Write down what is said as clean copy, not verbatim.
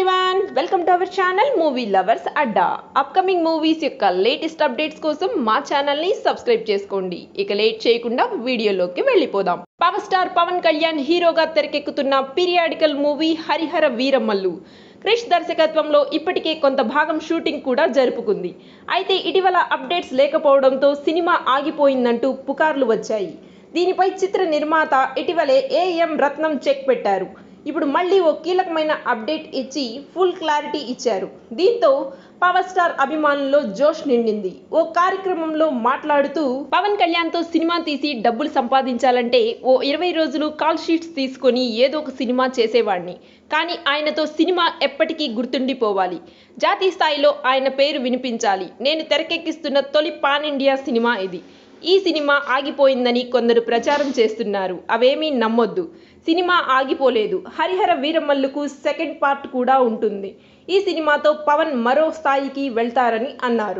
Everyone, welcome to our channel movie lovers Adda. Upcoming movies యొక్క latest updates కోసం మా ఛానల్ని సబ్స్క్రైబ్ చేసుకోండి. ఇక లేట్ చేయకుండా వీడియోలోకి వెళ్ళిపోదాం. పవర్ స్టార్ పవన్ కళ్యాణ్ హీరోగా తెరకెక్కుతున్న పీరియాడికల్ మూవీ హరిహర వీరమల్లు క్రిష్ దర్శకత్వంలో ఇప్పటికే కొంత భాగం షూటింగ్ కూడా జరుపుకుంది. అయితే ఇటీవల అప్డేట్స్ లేకపోవడంతో సినిమా ఆగిపోయిందంటూ పుకార్లు వచ్చాయి. దీనిపై చిత్ర నిర్మాత ఇటీవలే ఏఎం రత్నం చెక్ పెట్టారు. ఇప్పుడు మళ్ళీ ఓ కీలకమైన అప్డేట్ ఇచ్చి ఫుల్ క్లారిటీ ఇచ్చారు. దీంతో పవర్ స్టార్ అభిమానుల్లో జోష్ నిండింది. ఓ కార్యక్రమంలో మాట్లాడుతూ పవన్ కళ్యాణ్తో సినిమా తీసి డబ్బులు సంపాదించాలంటే ఓ 20 రోజులు కాల్ షీట్స్ తీసుకొని ఏదో ఒక సినిమా చేసేవాడిని. కానీ ఆయనతో సినిమా ఎప్పటికీ గుర్తుండిపోవాలి. జాతీయ స్థాయిలో ఆయన పేరు వినిపించాలి. నేను తెరకెక్కిస్తున్న తొలి పాన్ ఇండియా సినిమా ఇది. ఈ సినిమా ఆగిపోయిందని కొందరు ప్రచారం చేస్తున్నారు. అవేమీ నమ్మొద్దు. సినిమా ఆగిపోలేదు. హరిహర వీరమల్లుకు సెకండ్ పార్ట్ కూడా ఉంటుంది. ఈ సినిమాతో పవన్ మరో స్థాయికి వెళ్తారని అన్నారు.